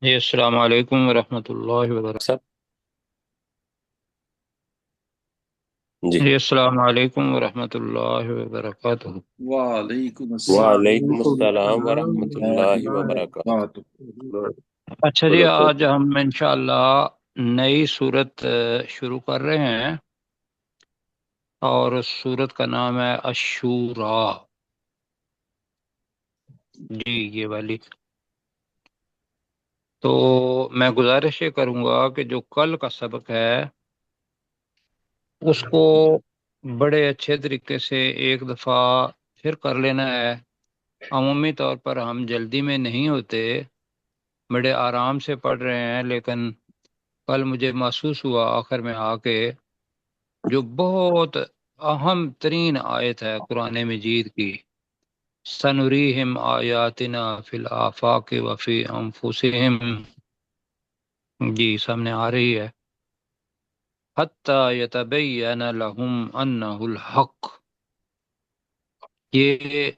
جی السلام علیکم ورحمۃ اللہ وبرکاتہ۔ سب جی جی السلام علیکم ورحمۃ اللہ وبرکاتہ۔ وعلیکم السلام وعلیکم وعلیکم السلام السلام ورحمۃ ورحمۃ اللہ ورحمۃ اللہ وبرکاتہ۔ وبرکاتہ۔ اللہ اچھا جی، آج وبرکاتہ۔ ہم انشاءاللہ نئی صورت شروع کر رہے ہیں، اور اس صورت کا نام ہے الشورى۔ جی یہ والی، تو میں گزارش یہ کروں گا کہ جو کل کا سبق ہے اس کو بڑے اچھے طریقے سے ایک دفعہ پھر کر لینا ہے۔ عمومی طور پر ہم جلدی میں نہیں ہوتے، بڑے آرام سے پڑھ رہے ہیں، لیکن کل مجھے محسوس ہوا آخر میں آ کے جو بہت اہم ترین آیت ہے قرآن مجید کی، سنوریہم آیاتنا فی الآفاق وفی انفسہم، جی سامنے آ رہی ہے، حتی یتبین لہم انہ الحق۔ یہ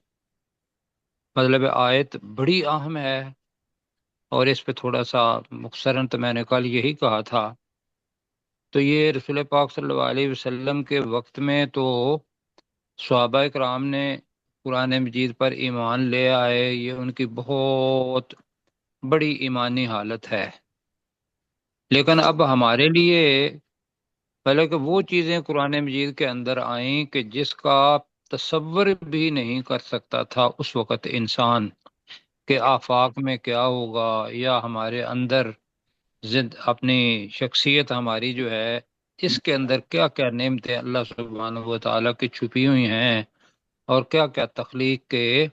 مطلب آیت بڑی اہم ہے، اور اس پہ تھوڑا سا مختصراً تو میں نے کل یہی کہا تھا۔ تو یہ رسول پاک صلی اللہ علیہ وسلم کے وقت میں تو صحابہ کرام نے قرآن مجید پر ایمان لے آئے، یہ ان کی بہت بڑی ایمانی حالت ہے، لیکن اب ہمارے لیے پہلے کہ وہ چیزیں قرآن مجید کے اندر آئیں کہ جس کا تصور بھی نہیں کر سکتا تھا اس وقت انسان، کہ آفاق میں کیا ہوگا، یا ہمارے اندر اپنی شخصیت ہماری جو ہے اس کے اندر کیا کیا نعمتیں اللہ سبحانہ و تعالیٰ کی چھپی ہوئی ہیں، اور کیا کیا تخلیق کے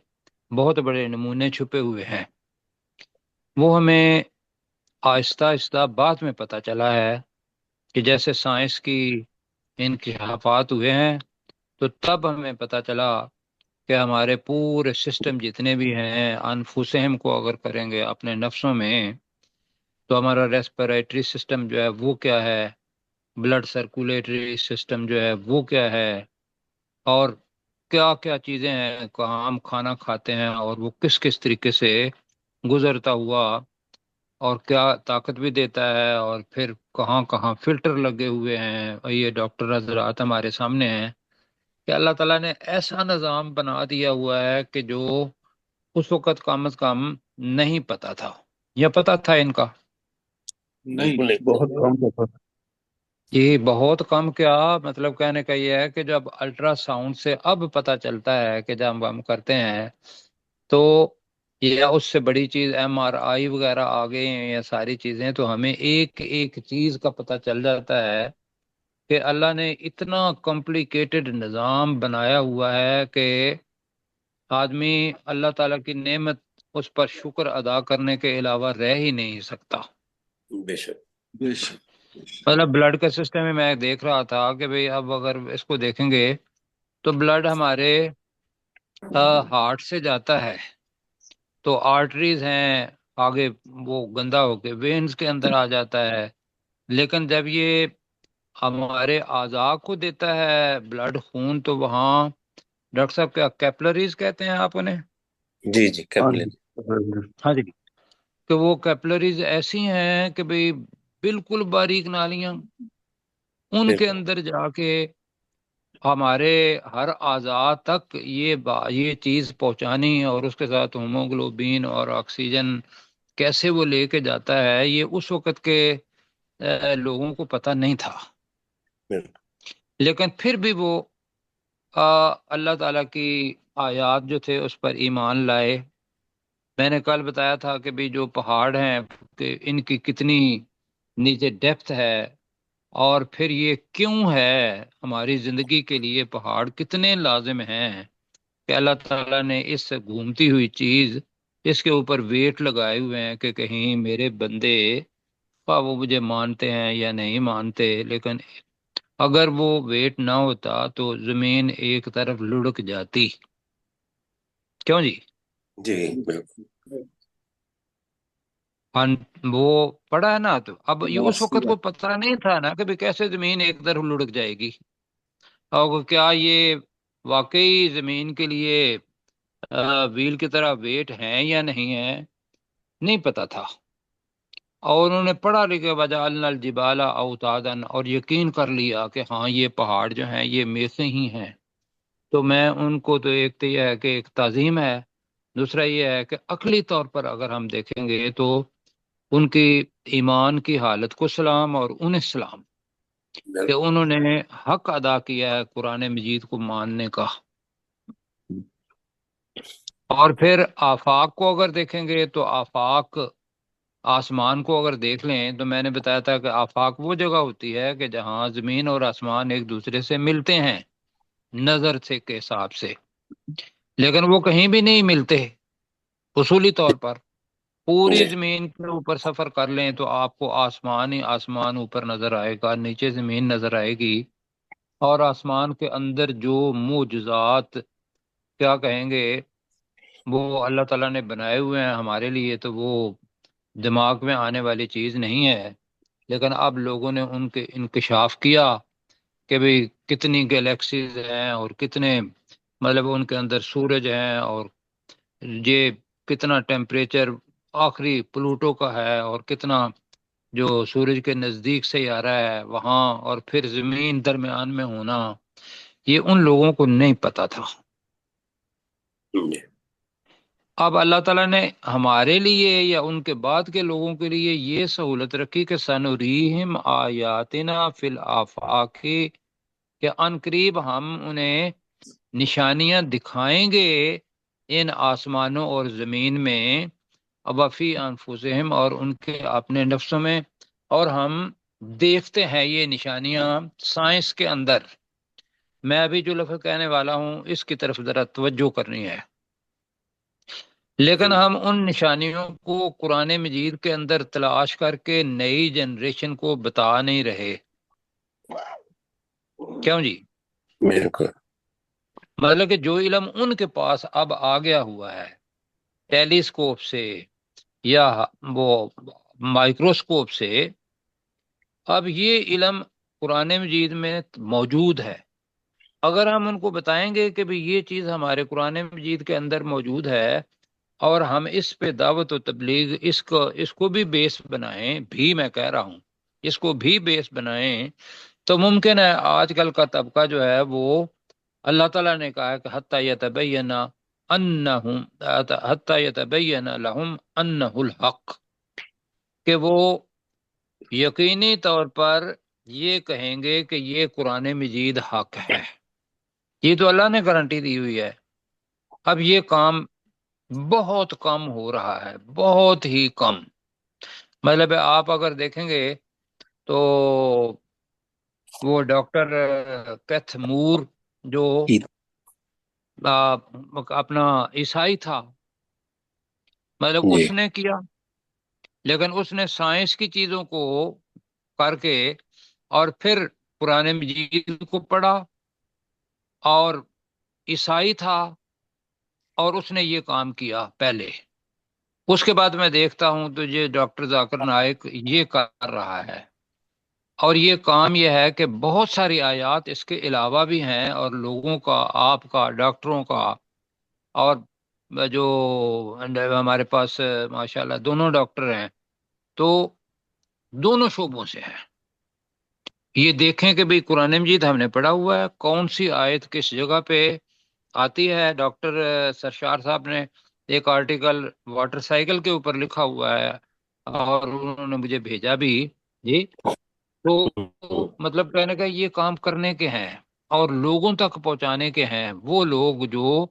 بہت بڑے نمونے چھپے ہوئے ہیں، وہ ہمیں آہستہ آہستہ بعد میں پتہ چلا ہے کہ جیسے سائنس کی انکشافات ہوئے ہیں، تو تب ہمیں پتہ چلا کہ ہمارے پورے سسٹم جتنے بھی ہیں، انفسہم کو اگر کریں گے اپنے نفسوں میں، تو ہمارا ریسپیریٹری سسٹم جو ہے وہ کیا ہے، بلڈ سرکولیٹری سسٹم جو ہے وہ کیا ہے، اور کیا کیا چیزیں ہیں، کہاں ہم کھانا کھاتے ہیں اور وہ کس کس طریقے سے گزرتا ہوا، اور کیا طاقت بھی دیتا ہے، اور پھر کہاں کہاں فلٹر لگے ہوئے ہیں، اور یہ ڈاکٹر حضرات ہمارے سامنے ہیں کہ اللہ تعالیٰ نے ایسا نظام بنا دیا ہوا ہے کہ جو اس وقت کم از کم نہیں پتا تھا، یا پتا تھا ان کا؟ نہیں بالکل نہیں۔ بہت کم دفعہ۔ یہ بہت کم، کیا مطلب کہنے کا یہ ہے کہ جب الٹرا ساؤنڈ سے اب پتہ چلتا ہے کہ جب ہم کرتے ہیں تو، یا اس سے بڑی چیز ایم آر آئی وغیرہ آ گئے ہیں، یا ساری چیزیں، تو ہمیں ایک ایک چیز کا پتہ چل جاتا ہے کہ اللہ نے اتنا کمپلیکیٹڈ نظام بنایا ہوا ہے کہ آدمی اللہ تعالیٰ کی نعمت اس پر شکر ادا کرنے کے علاوہ رہ ہی نہیں سکتا۔ بے شک۔ بے شک بے شک۔ مطلب بلڈ کے سسٹم میں میں دیکھ رہا تھا کہ بھئی اب اگر اس کو دیکھیں گے تو بلڈ ہمارے ہارٹ سے جاتا ہے، تو آرٹریز ہیں آگے، وہ گندا ہو کے وینز کے اندر آ جاتا ہے، لیکن جب یہ ہمارے اعضاء کو دیتا ہے بلڈ خون، تو وہاں ڈاکٹر صاحب کیا کیپلریز کہتے ہیں آپ انہیں؟ جی جی ہاں قبل۔ جی، ہاں جی۔ ہاں جی، کہ وہ کیپلریز ایسی ہیں کہ بھئی بالکل باریک نالیاں، ان کے بالکل اندر جا کے ہمارے ہر اعضاء تک یہ چیز پہنچانی، اور اس کے ساتھ ہوموگلوبین اور آکسیجن کیسے وہ لے کے جاتا ہے، یہ اس وقت کے لوگوں کو پتہ نہیں تھا، بالکل۔ لیکن پھر بھی وہ اللہ تعالیٰ کی آیات جو تھے اس پر ایمان لائے۔ میں نے کل بتایا تھا کہ بھی جو پہاڑ ہیں کہ ان کی کتنی نیچے ڈیپتھ ہے، اور پھر یہ کیوں ہے ہماری زندگی کے لیے پہاڑ کتنے لازم ہیں، کہ اللہ تعالیٰ نے اس سے گھومتی ہوئی چیز اس کے اوپر ویٹ لگائے ہوئے ہیں کہ کہیں میرے بندے، خواہ وہ مجھے مانتے ہیں یا نہیں مانتے، لیکن اگر وہ ویٹ نہ ہوتا تو زمین ایک طرف لڑک جاتی، کیوں جی؟ جی بالکل۔ وہ پڑا ہے نا، تو اب یہ اس وقت ناصیہ۔ کو پتہ نہیں تھا نا کہ بھی کیسے زمین ایک طرف لڑک جائے گی، اور کیا یہ واقعی زمین کے لیے ویل کی طرح ویٹ ہیں یا نہیں ہے، نہیں پتا تھا۔ اور انہوں نے پڑھا لکھے وجعلنا الجبال اوتادا، اور یقین کر لیا کہ ہاں یہ پہاڑ جو ہیں یہ میخیں ہی ہیں، تو میں ان کو تو ایک تو یہ ہے کہ ایک تعظیم ہے، دوسرا یہ ہے کہ عقلی طور پر اگر ہم دیکھیں گے تو ان کی ایمان کی حالت کو سلام اور انہیں سلام کہ بالکل انہوں نے حق ادا کیا ہے قرآن مجید کو ماننے کا۔ اور پھر آفاق کو اگر دیکھیں گے تو آفاق، آسمان کو اگر دیکھ لیں تو میں نے بتایا تھا کہ آفاق وہ جگہ ہوتی ہے کہ جہاں زمین اور آسمان ایک دوسرے سے ملتے ہیں نظر سے کے حساب سے، لیکن وہ کہیں بھی نہیں ملتے اصولی طور پر۔ پوری جی زمین کے اوپر سفر کر لیں تو آپ کو آسمان ہی آسمان اوپر نظر آئے گا، نیچے زمین نظر آئے گی، اور آسمان کے اندر جو معجزات کیا کہیں گے وہ اللہ تعالیٰ نے بنائے ہوئے ہیں ہمارے لیے، تو وہ دماغ میں آنے والی چیز نہیں ہے، لیکن اب لوگوں نے ان کے انکشاف کیا کہ بھئی کتنی گیلیکسیز ہیں اور کتنے مطلب ان کے اندر سورج ہیں، اور یہ کتنا ٹیمپریچر آخری پلوٹو کا ہے، اور کتنا جو سورج کے نزدیک سے آ رہا ہے وہاں، اور پھر زمین درمیان میں ہونا، یہ ان لوگوں کو نہیں پتا تھا۔ جی اب اللہ تعالیٰ نے ہمارے لیے یا ان کے بعد کے لوگوں کے لیے یہ سہولت رکھی کہ سنوریہم آیاتنا فی الآفاق، کہ ان قریب ہم انہیں نشانیاں دکھائیں گے ان آسمانوں اور زمین میں، وفی انفسہم، اور ان کے اپنے نفسوں میں، اور ہم دیکھتے ہیں یہ نشانیاں سائنس کے اندر۔ میں ابھی جو لفظ کہنے والا ہوں اس کی طرف ذرا توجہ کرنی ہے، لیکن ہم ان نشانیوں کو قرآن مجید کے اندر تلاش کر کے نئی جنریشن کو بتا نہیں رہے۔ کیوں جی؟ بالکل مطلب کہ جو علم ان کے پاس اب آ گیا ہوا ہے ٹیلیسکوپ سے یا وہ مائکروسکوپ سے، اب یہ علم قرآن مجید میں موجود ہے۔ اگر ہم ان کو بتائیں گے کہ بھی یہ چیز ہمارے قرآن مجید کے اندر موجود ہے، اور ہم اس پہ دعوت و تبلیغ اس کو بھی بیس بنائیں، بھی میں کہہ رہا ہوں اس کو بھی بیس بنائیں، تو ممکن ہے آج کل کا طبقہ جو ہے وہ، اللہ تعالیٰ نے کہا ہے کہ حتی یتبین انہم حتی یتبین لہم انہ الحق، کہ وہ یقینی طور پر یہ کہیں گے کہ یہ قرآن مجید حق ہے۔ یہ تو اللہ نے گارنٹی دی ہوئی ہے۔ اب یہ کام بہت کم ہو رہا ہے، بہت ہی کم۔ مطلب آپ اگر دیکھیں گے تو وہ ڈاکٹر کیتھ مور جو اپنا عیسائی تھا، مطلب جی اس نے کیا، لیکن اس نے سائنس کی چیزوں کو کر کے اور پھر قرآن مجید کو پڑھا، اور عیسائی تھا اور اس نے یہ کام کیا پہلے۔ اس کے بعد میں دیکھتا ہوں تو یہ ڈاکٹر ذاکر نائک یہ کر رہا ہے، اور یہ کام یہ ہے کہ بہت ساری آیات اس کے علاوہ بھی ہیں، اور لوگوں کا، آپ کا، ڈاکٹروں کا، اور جو ہمارے پاس ماشاءاللہ دونوں ڈاکٹر ہیں تو دونوں شعبوں سے ہیں، یہ دیکھیں کہ بھئی قرآن مجید ہم نے پڑھا ہوا ہے، کون سی آیت کس جگہ پہ آتی ہے۔ ڈاکٹر سرشار صاحب نے ایک آرٹیکل واٹر سائیکل کے اوپر لکھا ہوا ہے، اور انہوں نے مجھے بھیجا بھی جی۔ تو مطلب کہنے کا یہ کام کرنے کے ہیں اور لوگوں تک پہنچانے کے ہیں، وہ لوگ جو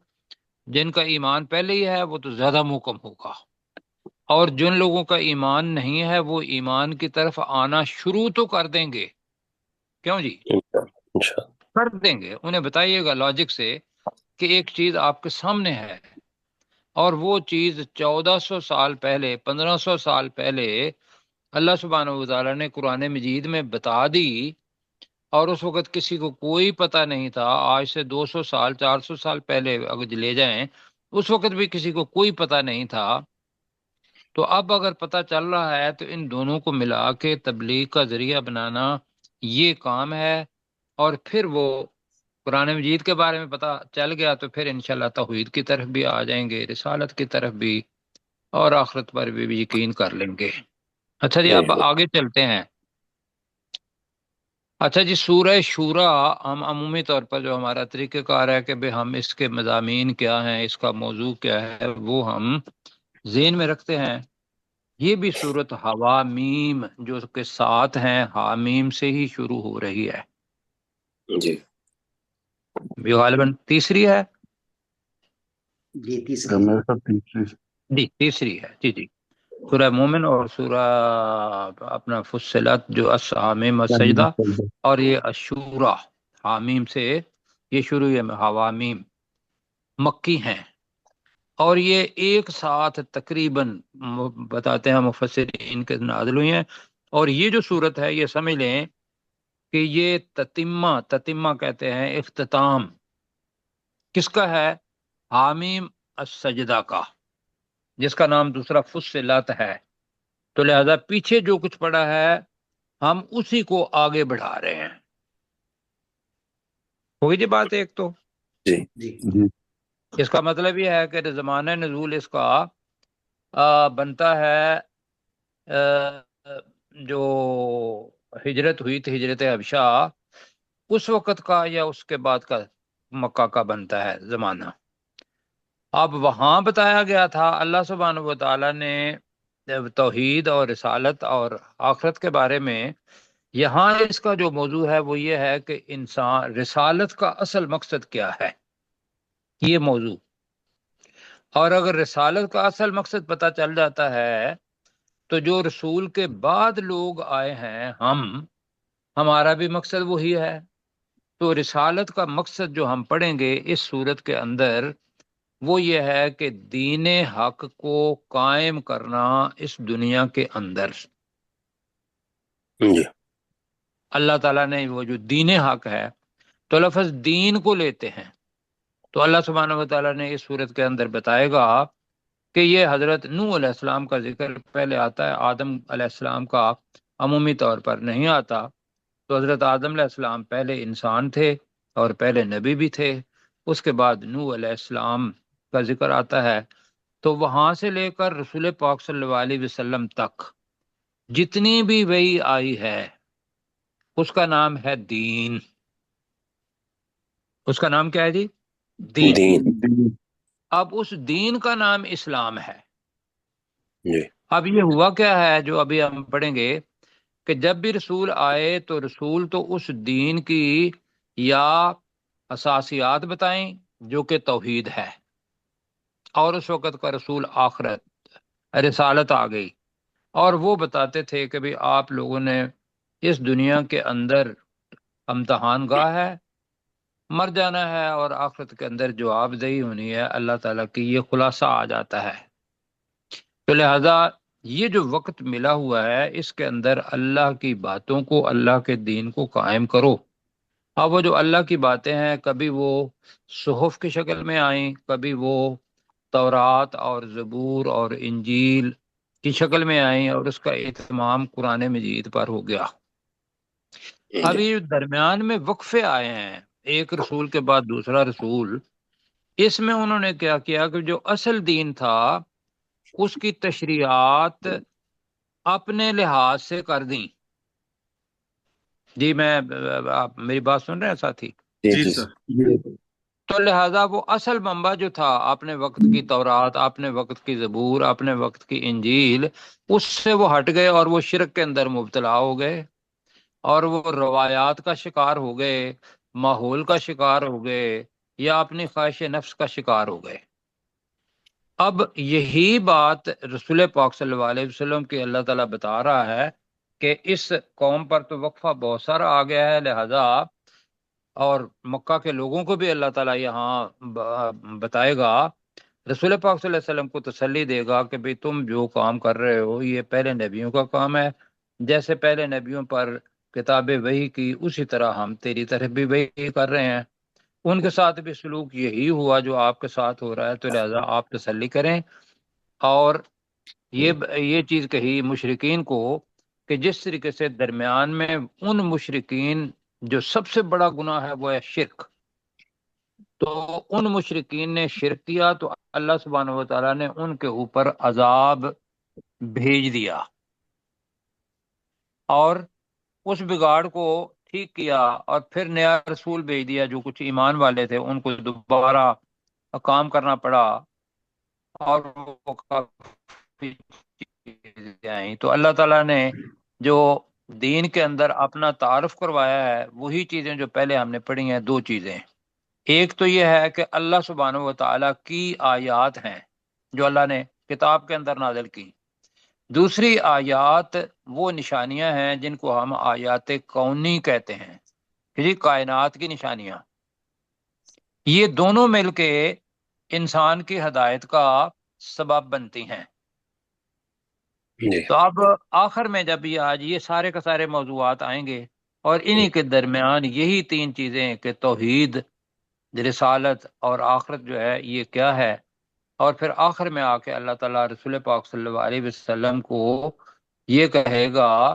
جن کا ایمان پہلے ہی ہے وہ تو زیادہ محکم ہوگا، اور جن لوگوں کا ایمان نہیں ہے وہ ایمان کی طرف آنا شروع تو کر دیں گے۔ کیوں جی؟ انشاءاللہ کر دیں گے۔ انہیں بتائیے گا لاجک سے کہ ایک چیز آپ کے سامنے ہے، اور وہ چیز 1400 سال پہلے، 1500 سال پہلے اللہ سبحانہ وتعالیٰ نے قرآن مجید میں بتا دی، اور اس وقت کسی کو کوئی پتہ نہیں تھا۔ آج سے 200 سال، 400 سال پہلے اگر لے جائیں، اس وقت بھی کسی کو کوئی پتہ نہیں تھا۔ تو اب اگر پتہ چل رہا ہے تو ان دونوں کو ملا کے تبلیغ کا ذریعہ بنانا یہ کام ہے، اور پھر وہ قرآن مجید کے بارے میں پتہ چل گیا تو پھر انشاءاللہ توحید کی طرف بھی آ جائیں گے، رسالت کی طرف بھی، اور آخرت پر بھی یقین کر لیں گے۔ اچھا جی، اب جی آگے چلتے ہیں۔ اچھا جی، سورہ شورا ہم عمومی طور پر جو ہمارا طریقہ کار ہے کہ بھئی ہم اس کے مضامین کیا ہیں، اس کا موضوع کیا ہے، وہ ہم ذہن میں رکھتے ہیں۔ یہ بھی صورت حوامیم جو کہ ساتھ ہیں، حامیم سے ہی شروع ہو رہی ہے، جی بھی غالباً تیسری ہے۔ جی تیسری میرے ساتھ تیسری جی تیسری ہے، جی جی۔ سورہ مومن اور سورہ اپنا فصلت جو حامیم السجدہ، اور یہ اشورا حامیم سے یہ شروع ہے، حوامیم مکی ہیں، اور یہ ایک ساتھ تقریباً بتاتے ہیں مفسرین کے نازل ہوئی ہیں۔ اور یہ جو صورت ہے، یہ سمجھ لیں کہ یہ تتمہ کہتے ہیں اختتام کس کا ہے؟ حامیم السجدہ کا، جس کا نام دوسرا فصلت ہے۔ تو لہذا پیچھے جو کچھ پڑا ہے ہم اسی کو آگے بڑھا رہے ہیں۔ ہوگی جی بات ایک تو۔ جی جی جی اس کا مطلب یہ ہے کہ زمانہ نزول اس کا بنتا ہے جو ہجرت ہوئی تھی، ہجرت حبشہ، اس وقت کا یا اس کے بعد کا مکہ کا بنتا ہے زمانہ۔ اب وہاں بتایا گیا تھا اللہ سبحانہ و تعالیٰ نے توحید اور رسالت اور آخرت کے بارے میں، یہاں اس کا جو موضوع ہے وہ یہ ہے کہ انسان رسالت کا اصل مقصد کیا ہے، یہ موضوع۔ اور اگر رسالت کا اصل مقصد پتہ چل جاتا ہے تو جو رسول کے بعد لوگ آئے ہیں ہمارا بھی مقصد وہی ہے۔ تو رسالت کا مقصد جو ہم پڑھیں گے اس صورت کے اندر وہ یہ ہے کہ دین حق کو قائم کرنا اس دنیا کے اندر۔ جی اللہ تعالیٰ نے وہ جو دین حق ہے، تو لفظ دین کو لیتے ہیں، تو اللہ سبحانہ و تعالیٰ نے اس صورت کے اندر بتائے گا کہ یہ حضرت نوح علیہ السلام کا ذکر پہلے آتا ہے، آدم علیہ السلام کا عمومی طور پر نہیں آتا۔ تو حضرت آدم علیہ السلام پہلے انسان تھے اور پہلے نبی بھی تھے، اس کے بعد نوح علیہ السلام کا ذکر آتا ہے۔ تو وہاں سے لے کر رسول پاک صلی اللہ علیہ وسلم تک جتنی بھی وحی آئی ہے اس کا نام ہے دین۔ اس کا نام کیا ہے جی؟ دین۔ دین اب اس دین کا نام اسلام ہے۔ جی اب یہ ہوا کیا ہے جو ابھی ہم پڑھیں گے کہ جب بھی رسول آئے تو رسول تو اس دین کی یا اساسیات بتائیں جو کہ توحید ہے، اور اس وقت کا رسول آخرت رسالت آ گئی، اور وہ بتاتے تھے کہ بھی آپ لوگوں نے اس دنیا کے اندر امتحان گاہ ہے، مر جانا ہے، اور آخرت کے اندر جواب دہی ہونی ہے اللہ تعالیٰ کی، یہ خلاصہ آ جاتا ہے۔ تو لہذا یہ جو وقت ملا ہوا ہے اس کے اندر اللہ کی باتوں کو، اللہ کے دین کو قائم کرو۔ اب وہ جو اللہ کی باتیں ہیں، کبھی وہ صحف کی شکل میں آئیں، کبھی وہ تورات اور زبور اور انجیل کی شکل میں آئیں، اور اس کا اہتمام قرآن مجید پر ہو گیا۔ اب جی یہ درمیان میں وقفے آئے ہیں، ایک رسول کے بعد دوسرا رسول، اس میں انہوں نے کیا کیا کہ جو اصل دین تھا اس کی تشریعات اپنے لحاظ سے کر دیں۔ جی میں آپ میری بات سن رہے ہیں ساتھی؟ جی جی جی سر۔ تو لہذا وہ اصل منبع جو تھا اپنے وقت کی تورات، اپنے وقت کی زبور، اپنے وقت کی انجیل، اس سے وہ ہٹ گئے اور وہ شرک کے اندر مبتلا ہو گئے، اور وہ روایات کا شکار ہو گئے، ماحول کا شکار ہو گئے، یا اپنی خواہش نفس کا شکار ہو گئے۔ اب یہی بات رسول پاک صلی اللہ علیہ وسلم کی اللہ تعالیٰ بتا رہا ہے کہ اس قوم پر تو وقفہ بہت سارا آ گیا ہے، لہذا اور مکہ کے لوگوں کو بھی اللہ تعالیٰ یہاں بتائے گا، رسول پاک صلی اللہ علیہ وسلم کو تسلی دے گا کہ بھئی تم جو کام کر رہے ہو یہ پہلے نبیوں کا کام ہے، جیسے پہلے نبیوں پر کتاب وحی کی اسی طرح ہم تیری طرف بھی وحی کر رہے ہیں، ان کے ساتھ بھی سلوک یہی ہوا جو آپ کے ساتھ ہو رہا ہے، تو لہذا آپ تسلی کریں۔ اور یہ چیز کہی مشرکین کو کہ جس طریقے سے درمیان میں ان مشرکین جو سب سے بڑا گناہ ہے وہ ہے شرک، تو ان مشرکین نے شرک کیا تو اللہ سبحانہ و تعالیٰ نے ان کے اوپر عذاب بھیج دیا۔ اور اس بگاڑ کو ٹھیک کیا اور پھر نیا رسول بھیج دیا، جو کچھ ایمان والے تھے ان کو دوبارہ کام کرنا پڑا، اور وہ کافی چیزیں آئیں۔ تو اللہ تعالیٰ نے جو دین کے اندر اپنا تعارف کروایا ہے وہی چیزیں جو پہلے ہم نے پڑھی ہیں، دو چیزیں۔ ایک تو یہ ہے کہ اللہ سبحانہ و تعالیٰ کی آیات ہیں جو اللہ نے کتاب کے اندر نازل کی، دوسری آیات وہ نشانیاں ہیں جن کو ہم آیات کونی کہتے ہیں، کہ جی کائنات کی نشانیاں، یہ دونوں مل کے انسان کی ہدایت کا سبب بنتی ہیں۔ جی تو اب آخر میں جب یہ آج یہ سارے کے سارے موضوعات آئیں گے اور انہی کے درمیان یہی تین چیزیں کہ توحید، رسالت اور آخرت جو ہے یہ کیا ہے، اور پھر آخر میں آ کے اللہ تعالیٰ رسول پاک صلی اللہ علیہ وسلم کو یہ کہے گا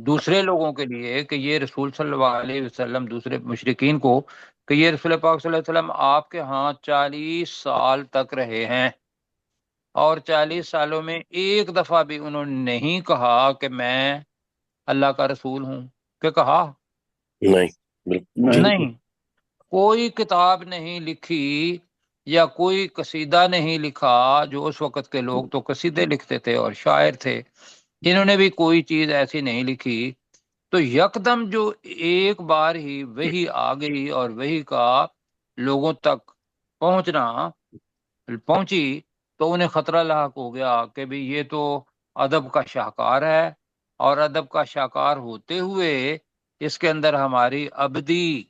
دوسرے لوگوں کے لیے کہ یہ رسول صلی اللہ علیہ وسلم، دوسرے مشرکین کو، کہ یہ رسول پاک صلی اللہ علیہ وسلم آپ کے ہاں 40 سال تک رہے ہیں، اور 40 سالوں میں ایک دفعہ بھی انہوں نے نہیں کہا کہ میں اللہ کا رسول ہوں، کہ کہا نہیں، بالکل نہیں، کوئی کتاب نہیں لکھی یا کوئی قصیدہ نہیں لکھا، جو اس وقت کے لوگ تو قصیدے لکھتے تھے اور شاعر تھے، انہوں نے بھی کوئی چیز ایسی نہیں لکھی۔ تو یکدم جو ایک بار ہی وہی آ گئی اور وہی کا لوگوں تک پہنچی، تو انہیں خطرہ لاحق ہو گیا کہ بھی یہ تو ادب کا شاہکار ہے، اور ادب کا شاہکار ہوتے ہوئے اس کے اندر ہماری ابدی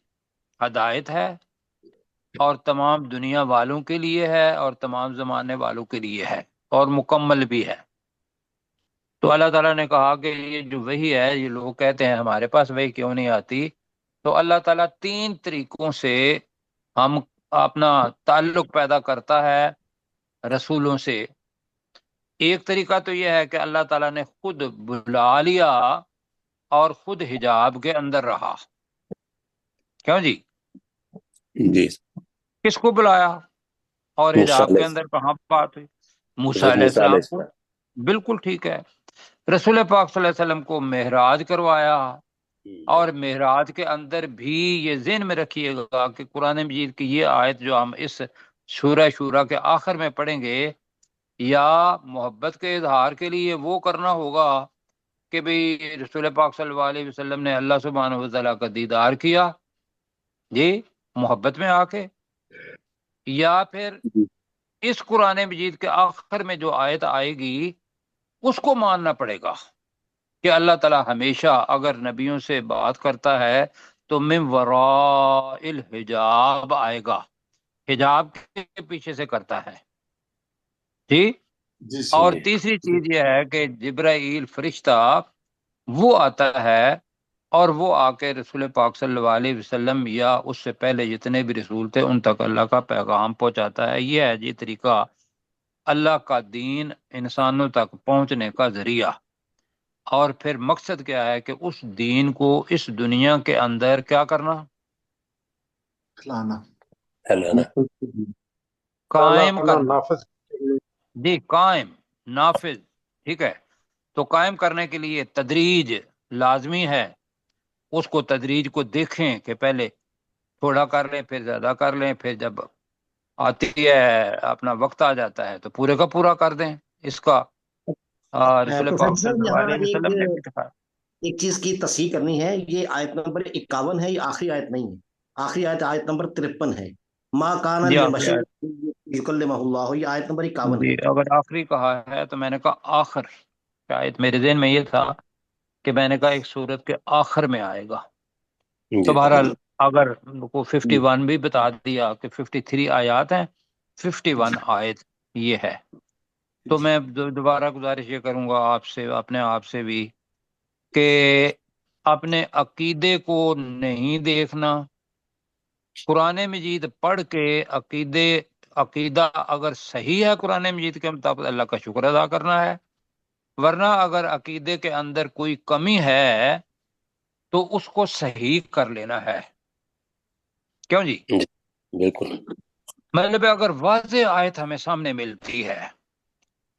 ہدایت ہے، اور تمام دنیا والوں کے لیے ہے اور تمام زمانے والوں کے لیے ہے، اور مکمل بھی ہے۔ تو اللہ تعالیٰ نے کہا کہ یہ جو وحی ہے، یہ لوگ کہتے ہیں ہمارے پاس وحی کیوں نہیں آتی، تو اللہ تعالیٰ 3 طریقوں سے ہم اپنا تعلق پیدا کرتا ہے رسولوں سے۔ ایک طریقہ تو یہ ہے کہ اللہ تعالیٰ نے خود بلا لیا اور خود حجاب کے اندر رہا۔ کیوں جی؟ جی کس کو بلایا اور موسیٰ حجاب کے علیہ اندر کہاں بات ہوئی؟ موسیٰ حضرت علیہ موسیٰ علیہ السلام کو، السلام۔ بالکل ٹھیک ہے۔ رسول پاک صلی اللہ علیہ وسلم کو معراج کروایا، اور معراج کے اندر بھی یہ ذہن میں رکھیے گا کہ قرآن مجید کی یہ آیت جو ہم اس سورہ شورا کے آخر میں پڑھیں گے، یا محبت کے اظہار کے لیے وہ کرنا ہوگا کہ بھئی رسول پاک صلی اللہ علیہ وسلم نے اللہ سبحانہ و تعالیٰ کا دیدار کیا جی محبت میں آ کے، یا پھر اس قرآن مجید کے آخر میں جو آیت آئے گی اس کو ماننا پڑے گا کہ اللہ تعالیٰ ہمیشہ اگر نبیوں سے بات کرتا ہے تو من وراء الحجاب آئے گا، حجاب کے پیچھے سے کرتا ہے جی۔ جی اور جی تیسری چیز یہ ہے کہ جبرائیل فرشتہ وہ آتا ہے اور وہ آ کے رسول پاک صلی اللہ علیہ وسلم یا اس سے پہلے جتنے بھی رسول تھے ان تک اللہ کا پیغام پہنچاتا ہے۔ یہ ہے جی طریقہ اللہ کا دین انسانوں تک پہنچنے کا ذریعہ۔ اور پھر مقصد کیا ہے کہ اس دین کو اس دنیا کے اندر کیا کرنا، کھلانا، ہلانا، قائم اللہ کرنا نافذ جی، قائم، نافذ، ٹھیک ہے۔ تو قائم کرنے کے لیے تدریج لازمی ہے، اس کو تدریج کو دیکھیں کہ پہلے تھوڑا کر لیں، پھر زیادہ کر لیں، پھر جب آتی ہے اپنا وقت آ جاتا ہے تو پورے کا پورا کر دیں۔ اس کا رسول پاک پروفیسر صلی صاحب اللہ یہاں علیہ وسلم نے بھی دکھایا۔ ایک چیز کی تصحیح کرنی ہے، یہ آیت نمبر 51 ہے، یہ آخری آیت نہیں ہے، آخری آیت آیت نمبر 53 ہے، ما کان جی آخری لبشر آیت، یکلمہ اللہ، یہ آیت نمبر 51 جی ہے۔ اگر آخری کہا ہے تو میں نے کہا آخر، شاید میرے ذہن میں یہ تھا کہ میں نے کہا ایک سورت کے آخر میں آئے گا۔ تو جی بہرحال اگر کو 51 بھی بتا دیا کہ 53 آیات ہیں، 51 آیت یہ ہے۔ تو میں دوبارہ گزارش یہ کروں گا آپ سے، اپنے آپ سے بھی، کہ اپنے عقیدے کو نہیں دیکھنا، قرآن مجید پڑھ کے عقیدہ اگر صحیح ہے قرآن مجید کے مطابق اللہ کا شکر ادا کرنا ہے، ورنہ اگر عقیدے کے اندر کوئی کمی ہے تو اس کو صحیح کر لینا ہے۔ کیوں جی؟ بالکل مطلب اگر واضح آیت ہمیں سامنے ملتی ہے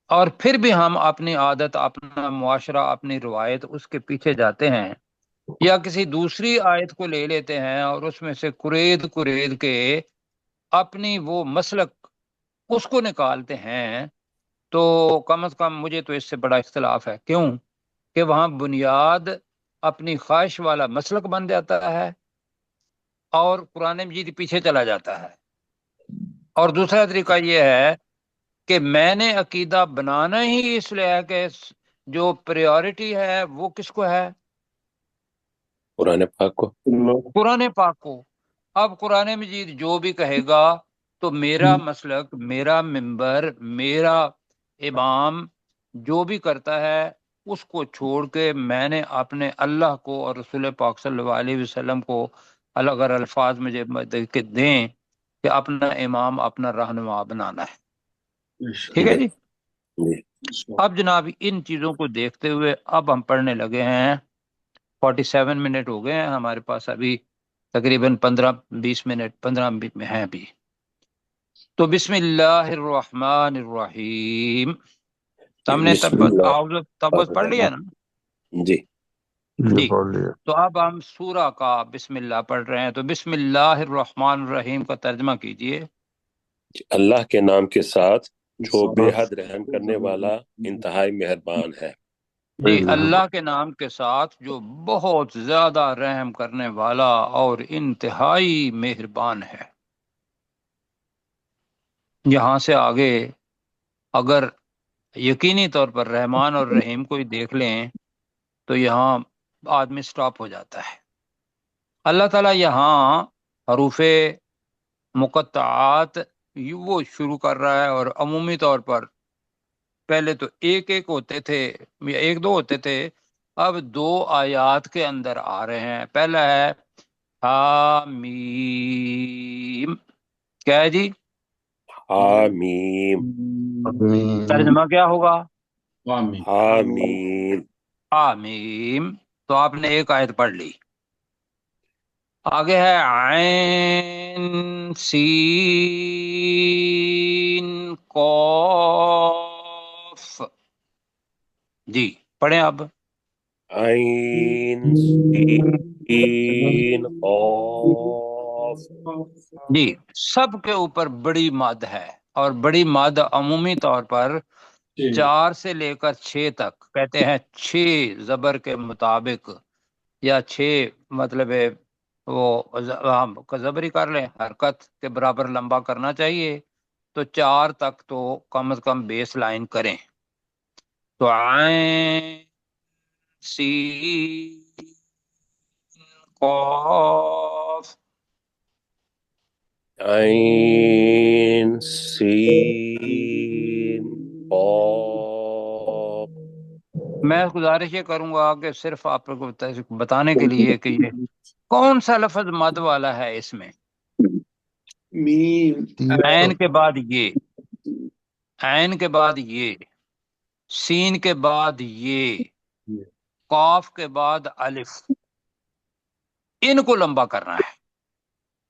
اور پھر بھی ہم اپنی عادت، اپنا معاشرہ، اپنی روایت اس کے پیچھے جاتے ہیں، یا کسی دوسری آیت کو لے لیتے ہیں اور اس میں سے کرید کرید کے اپنی وہ مسلک اس کو نکالتے ہیں، تو کم از کم مجھے تو اس سے بڑا اختلاف ہے۔ کیوں؟ کہ وہاں بنیاد اپنی خواہش والا مسلک بن جاتا ہے اور قرآن مجید پیچھے چلا جاتا ہے۔ اور دوسرا طریقہ یہ ہے کہ میں نے عقیدہ بنانا ہی اس لیے ہے کہ جو پریورٹی ہے وہ کس کو ہے؟ قرآن پاک کو۔ قرآن پاک کو۔ اب قرآن مجید جو بھی کہے گا تو میرا مسلک، میرا منبر، میرا امام جو بھی کرتا ہے اس کو چھوڑ کے میں نے اپنے اللہ کو اور رسول پاک صلی اللہ علیہ وسلم کو اگر الفاظ مجھے دیں کہ اپنا امام، اپنا رہنما بنانا ہے۔ ٹھیک ہے جی جی۔ جی اب جناب ان چیزوں کو دیکھتے ہوئے اب ہم پڑھنے لگے ہیں۔ 47 منٹ ہو گئے ہیں ہمارے پاس، ابھی تقریباً 15-20 منٹ 15 میں ہیں ابھی۔ تو بسم اللہ الرحمن الرحیم، ہم نے بسم اللہ تب پڑھ لیا نا جی جی۔ تو اب ہم سورہ کا بسم اللہ پڑھ رہے ہیں، تو بسم اللہ الرحمن الرحیم کا ترجمہ کیجئے۔ اللہ کے نام کے ساتھ جو بے حد رحم کرنے والا انتہائی مہربان ہے۔ جی، اللہ کے نام کے ساتھ جو بہت زیادہ رحم کرنے والا اور انتہائی مہربان ہے۔ یہاں سے آگے اگر یقینی طور پر رحمان اور رحیم کو ہی دیکھ لیں تو یہاں آدمی سٹاپ ہو جاتا ہے۔ اللہ تعالیٰ یہاں حروف مقطعات وہ شروع کر رہا ہے، اور عمومی طور پر پہلے تو ایک ایک ہوتے تھے یا ایک دو ہوتے تھے، اب 2 آیات کے اندر آ رہے ہیں۔ پہلا ہے حامیم، کیا ہے جی؟ حامیم ترجمہ کیا ہوگا؟ حامیم۔ حامیم۔ تو آپ نے ایک آیت پڑھ لی۔ آگے ہے عین سین قاف، جی پڑھیں اب۔ عین سین قاف۔ جی، سب کے اوپر بڑی مد ہے، اور بڑی مد عمومی طور پر 4 سے لے کر 6 تک کہتے ہیں، 6 زبر کے مطابق، یا 6 مطلب ہے وہ زبری کر لیں، حرکت کے برابر لمبا کرنا چاہیے، تو 4 تک تو کم از کم بیس لائن کریں۔ تو عین سین قاف، عین سین قاف۔ میں گزارش یہ کروں گا کہ صرف آپ کو بتانے کے لیے کہ یہ کون سا لفظ مد والا ہے اس میں۔ عین کے بعد یہ، عین کے بعد یہ، سین کے بعد یہ، قاف کے بعد الف، ان کو لمبا کرنا ہے۔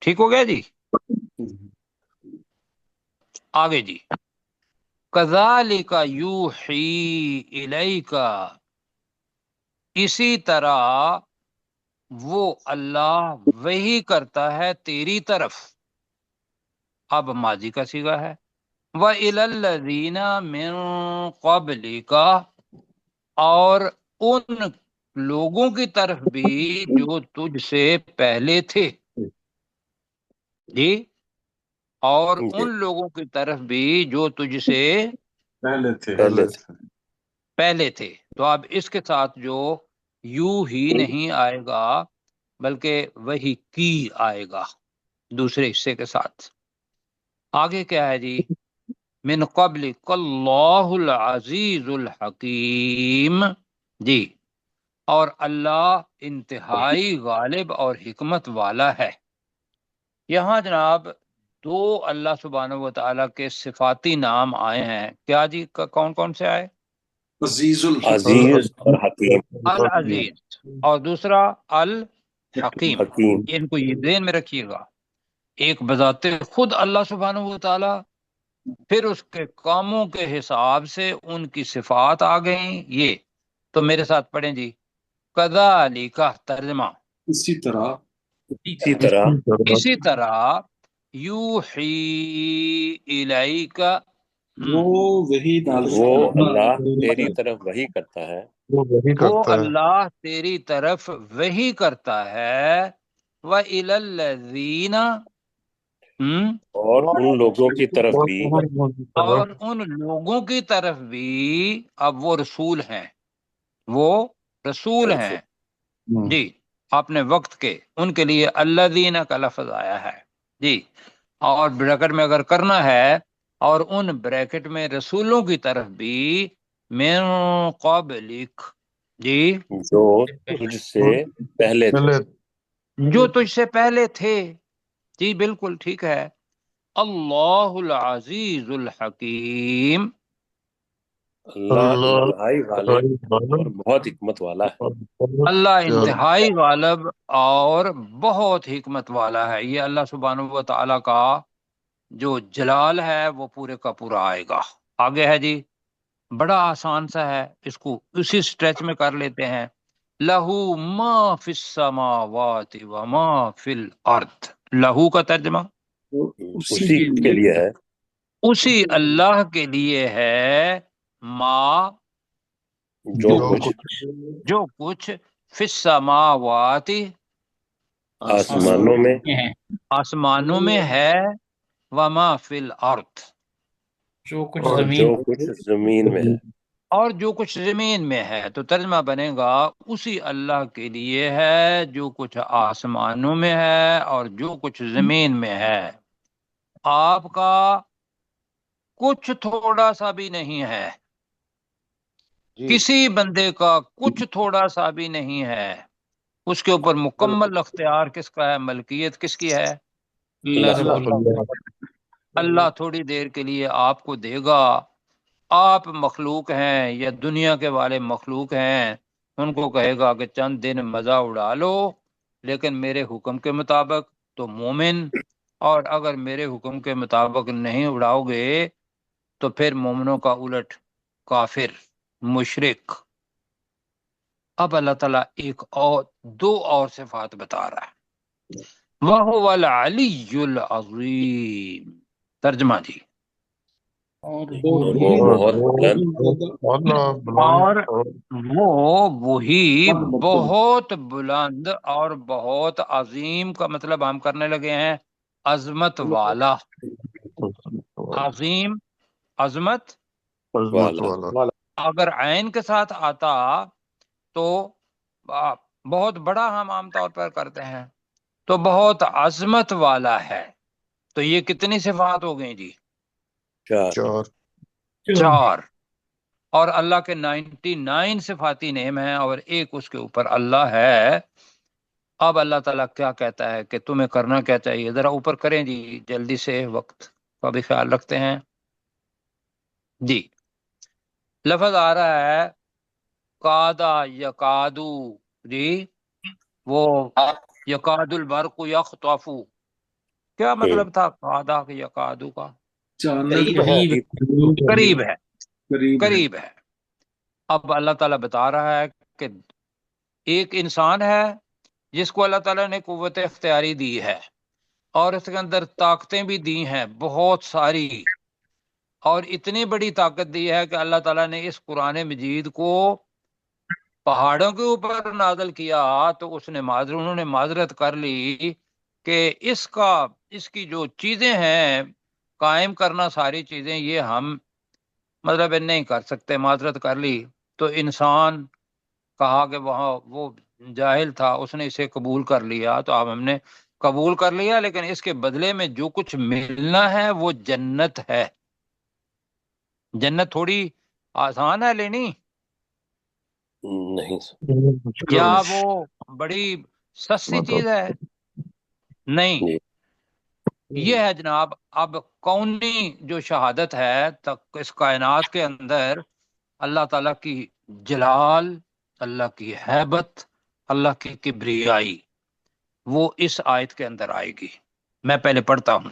ٹھیک ہو گیا جی؟ آگے جی، کذالک یوحی الیک، اسی طرح وہ اللہ وہی کرتا ہے تیری طرف، اب ماضی کا صیغہ ہے، وَإِلَى الَّذِينَ مِن قَبْلِكَ، اور ان لوگوں کی طرف بھی جو تجھ سے پہلے تھے، جی، اور ان لوگوں کی طرف بھی جو تجھ سے پہلے تھے۔ تو اب اس کے ساتھ جو یو ہی نہیں آئے گا بلکہ وہی کی آئے گا دوسرے حصے کے ساتھ۔ آگے کیا ہے جی؟ من قبل اللہ العزیز الحکیم، جی، اور اللہ انتہائی غالب اور حکمت والا ہے۔ یہاں جناب 2 اللہ سبحانہ و تعالیٰ کے صفاتی نام آئے ہیں، کیا جی؟ کون کون سے آئے؟ عزیز عزیز اور حکیم۔ العزیز اور دوسرا الحکیم۔ حکیم۔ ان کو یہ ذہن میں رکھیے گا، ایک بذات خود اللہ سبحانہ و تعالیٰ پھر اس کے کاموں کے حساب سے ان کی صفات آ گئیں. یہ تو میرے ساتھ پڑھیں جی. کذالک ترجمہ، اسی طرح اسی طرح اسی طرح یوحی الیک، وہ وہی نازل وہ کرتا اللہ تیری ہے طرف وحی کرتا ہے، وہ وہی وہ کرتا ہے، اللہ تیری طرف وحی کرتا ہے. وَإِلَى الَّذِينَ، اور ان لوگوں کی طرف اور بھی ان کی طرف اور ان لوگوں کی طرف بھی. اب وہ رسول ہیں، وہ رسول ہیں جی اپنے وقت کے، ان کے لیے الذین کا لفظ آیا ہے جی. اور بریکٹ میں اگر کرنا ہے، اور ان بریکٹ میں رسولوں کی طرف بھی من قبلک جی، جو تجھ سے پہلے تھے، پہلے جو تجھ سے پہلے تھے جی. بالکل ٹھیک ہے. اللہ العزیز الحکیم، اللہ اللہ انتہائی غالب اور بہت حکمت والا ہے. اللہ انتہائی غالب اور بہت حکمت والا ہے. یہ اللہ سبحانہ و تعالیٰ کا جو جلال ہے وہ پورے کا پورا آئے گا. آگے ہے جی، بڑا آسان سا ہے، اس کو اسی سٹریچ میں کر لیتے ہیں. لہو ما فی السماوات و ما فی الارض. لہو کا ترجمہ وہ اسی اسی کے کے لیے لیے ہے اسی اللہ کے لیے ہے. ما جو جو کچھ کچھ جو کچھ فی السماوات آسمانوں میں آسمانوں میں ہے، وما فی الارض جو کچھ اور زمین جو کچھ زمین میں ہے. اور جو کچھ زمین میں ہے. تو ترجمہ بنے گا اسی اللہ کے لیے ہے جو کچھ آسمانوں میں ہے اور جو کچھ زمین میں ہے. آپ کا کچھ تھوڑا سا بھی نہیں ہے، کسی بندے کا کچھ تھوڑا سا بھی نہیں ہے. اس کے اوپر مکمل اختیار کس کا ہے؟ ملکیت کس کی ہے؟ اللہ رب اللہ اللہ تھوڑی دیر کے لیے آپ کو دے گا. آپ مخلوق ہیں یا دنیا کے والے مخلوق ہیں، ان کو کہے گا کہ چند دن مزہ اڑا لو، لیکن میرے حکم کے مطابق تو مومن، اور اگر میرے حکم کے مطابق نہیں اڑاؤ گے تو پھر مومنوں کا الٹ کافر، مشرک. اب اللہ تعالیٰ ایک اور دو اور صفات بتا رہا ہے. وَهُوَ الْعَلِيُّ الْعَظِيمُ. ترجمہ جی. اور اور وہی وہ اور بہت بلند اللہ اور بلند اور وہی بہت بلند اور بہت عظیم کا مطلب ہم کرنے لگے ہیں عظمت والا. عظیم، عظمت. عظمت والا. والا. اگر عین کے ساتھ آتا تو بہت بڑا ہم عام طور پر کرتے ہیں، تو بہت عظمت والا ہے. تو یہ کتنی صفات ہو گئی جی؟ چار. چار. اور اللہ کے 99 صفاتی نعم ہیں اور ایک اس کے اوپر اللہ ہے. اب اللہ تعالیٰ کیا کہتا ہے کہ تمہیں کرنا کیا چاہیے؟ ذرا اوپر کریں جی جلدی سے، وقت کا بھی خیال رکھتے ہیں جی. لفظ آ رہا ہے کادا یکادو جی، وہ یکاد البرق یخطف. کیا مطلب تھا کادا یکادو کا؟ چانک قریب ہے، قریب ہے. قریب ہے. اب اللہ تعالیٰ بتا رہا ہے کہ ایک انسان ہے جس کو اللہ تعالیٰ نے قوت اختیاری دی ہے، اور اس کے اندر طاقتیں بھی دی ہیں بہت ساری، اور اتنی بڑی طاقت دی ہے کہ اللہ تعالیٰ نے اس قرآن مجید کو پہاڑوں کے اوپر نازل کیا تو انہوں نے معذرت کر لی کہ اس کی جو چیزیں ہیں قائم کرنا، ساری چیزیں یہ ہم مطلب نہیں کر سکتے، معذرت کر لی. تو انسان کہا کہ وہ جاہل تھا، اس نے اسے قبول کر لیا، تو اب ہم نے قبول کر لیا، لیکن اس کے بدلے میں جو کچھ ملنا ہے وہ جنت ہے. جنت تھوڑی آسان ہے لینی، نہیں یا وہ بڑی سستی چیز ہے؟ نہیں. جی. یہ ہے جناب اب کونی جو شہادت ہے تک اس کائنات کے اندر اللہ تعالیٰ کی جلال، اللہ کی ہیبت، اللہ کی کبریائی، وہ اس آیت کے اندر آئے گی. میں پہلے پڑھتا ہوں.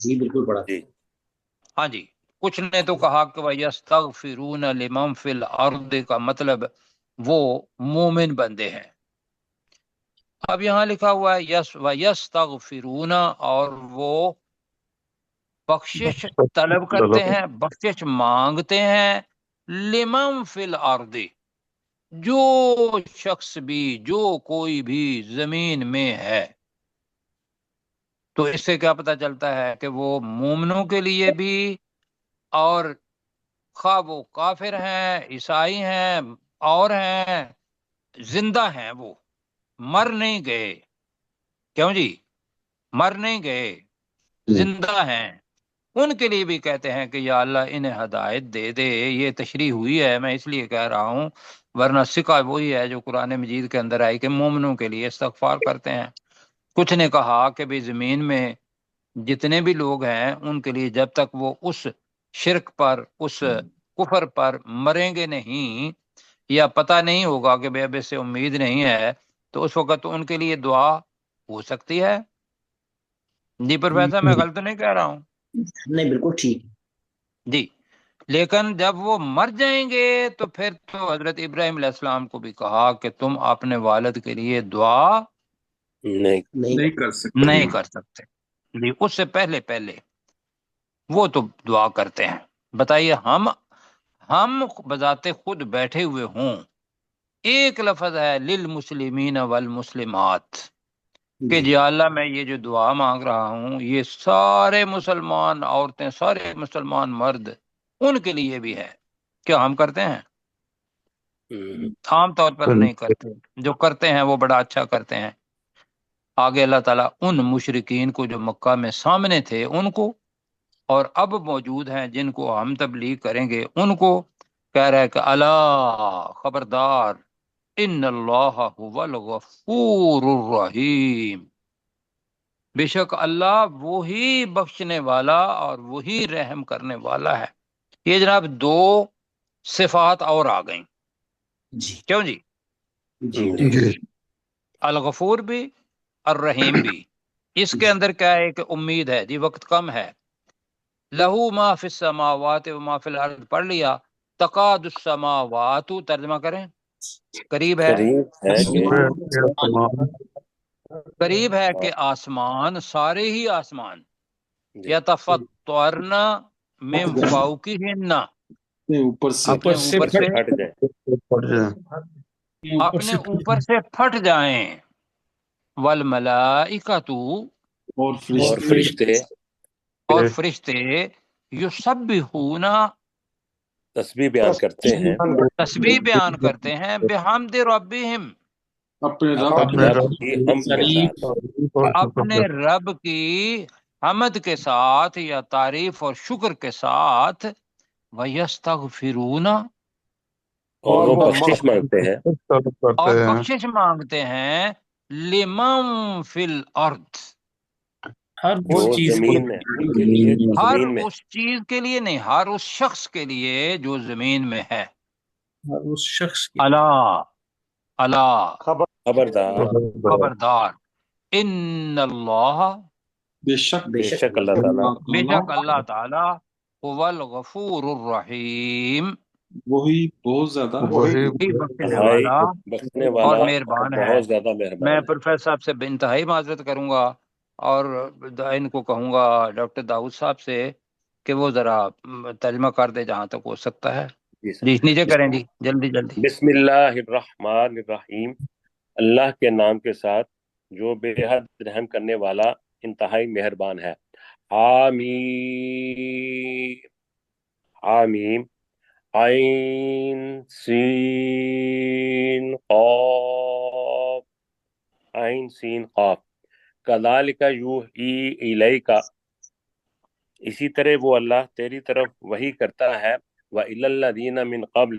جی بالکل پڑھا. جی ہاں جی، کچھ نے تو کہا کہ وَيَسْتَغْفِرُونَ لِمَنْ فِي الْأَرْضِ کا مطلب وہ مومن بندے ہیں. اب یہاں لکھا ہوا ہے وَيَسْتَغْفِرُونَ، اور وہ بخشش طلب کرتے ہیں، بخشش مانگتے ہیں، لمن فی الارض، جو شخص بھی، جو کوئی بھی زمین میں ہے. تو اس سے کیا پتہ چلتا ہے کہ وہ مومنوں کے لیے بھی، اور خواہ وہ کافر ہیں، عیسائی ہیں اور ہیں، زندہ ہیں، وہ مر نہیں گئے. کیوں جی؟ مر نہیں گئے، زندہ ہیں. ان کے لیے بھی کہتے ہیں کہ یا اللہ انہیں ہدایت دے دے. یہ تشریح ہوئی ہے، میں اس لیے کہہ رہا ہوں، ورنہ سکہ وہی ہے جو قرآن مجید کے اندر آئی کہ مومنوں کے لیے استغفار کرتے ہیں. کچھ نے کہا کہ بھی زمین میں جتنے بھی لوگ ہیں ان کے لیے جب تک وہ اس شرک پر، اس کفر پر مریں گے نہیں، یا پتہ نہیں ہوگا کہ بے اب سے امید نہیں ہے، تو اس وقت ان کے لیے دعا ہو سکتی ہے. جی پروفیسر، میں غلط نہیں کہہ رہا ہوں؟ نہیں بالکل ٹھیک. جی. لیکن جب وہ مر جائیں گے تو پھر تو حضرت ابراہیم علیہ السلام کو بھی کہا کہ تم اپنے والد کے لیے دعا نہیں نہیں کر سکتے. نہیں کر سکتے. جی، اس سے پہلے وہ تو دعا کرتے ہیں. بتائیے، ہم بذات خود بیٹھے ہوئے ہوں، ایک لفظ ہے للمسلمین والمسلمات کہ جی اللہ میں یہ جو دعا مانگ رہا ہوں یہ سارے مسلمان عورتیں، سارے مسلمان مرد، ان کے لیے بھی ہے. کیا ہم کرتے ہیں؟ عام طور پر نہیں کرتے. جو کرتے ہیں وہ بڑا اچھا کرتے ہیں. آگے اللہ تعالیٰ ان مشرکین کو جو مکہ میں سامنے تھے ان کو، اور اب موجود ہیں جن کو ہم تبلیغ کریں گے ان کو، کہہ رہا ہے کہ اللہ خبردار، ان اللہ هو الغفور الرحیم، بے شک اللہ وہی بخشنے والا اور وہی رحم کرنے والا ہے. یہ جناب دو صفات اور آ گئیں. جی کیوں جی؟ جی الغفور بھی، الرحیم بھی. اس کے اندر کیا ہے کہ امید ہے. جی وقت کم ہے. لہو ما فی السماوات و ما فی الارض پڑھ لیا. تقاد السماوات، ترجمہ کریں. قریب ہے، قریب ہے کہ قریب ہے کہ آسمان، سارے ہی آسمان، جی یتفطرن من فوقہن، اوپر سے اپنے اوپر سے، ہٹ جائیں، پڑھ جائیں. اوپر اپنے سے اوپر سے پھٹ جائیں. والملائکۃ، اور اور فرشتے فرشتے اور فرشتے، یسبحون، تسبیح بیان کرتے ہیں تسبیح بیان کرتے ہیں، بحمد ربہم، اپنے رب اپنے رب کی حمد کے ساتھ. اپنے رب کی حمد کے ساتھ یا تعریف اور شکر کے ساتھ. وَيَسْتَغْفِرُونَ، اور وہ بخشش مانگتے ہیں اور بخشش مانگتے ہیں، لمن فی الارض، ہر جو اس چیز زمین میں ان کے لیے، جو ہر زمین میں اس چیز کے لیے نہیں، ہر اس شخص کے لیے جو زمین میں ہے. ہر اس شخص کی اللہ، اللہ خبردار، خبردار، ان اللہ، بے شک بے شک اللہ تعالیٰ بے شک اللہ تعالی، هو الغفور الرحیم، وہی بہت زیادہ وہی ہی بخشنے انتہائی والا بخشنے اور والا اور مہربان ہے. بہت زیادہ میں مہربان ہے. پروفیسر صاحب سے انتہائی معذرت کروں گا، اور ان کو کہوں گا ڈاکٹر داؤد صاحب سے کہ وہ ذرا ترجمہ کر دے جہاں تک ہو سکتا ہے. جی جی سر. نیچے کریں جی، جلدی جلدی. بسم اللہ الرحمن الرحیم، اللہ کے نام کے ساتھ جو بے حد رحم کرنے والا انتہائی مہربان ہے. حامیم، حامیم، عین سین قاف، عین سین قاف. کذالک یوحی الیک، اسی طرح وہ اللہ تیری طرف وحی کرتا ہے. وَإِلَى الَّذِينَ مِن قَبْلِ،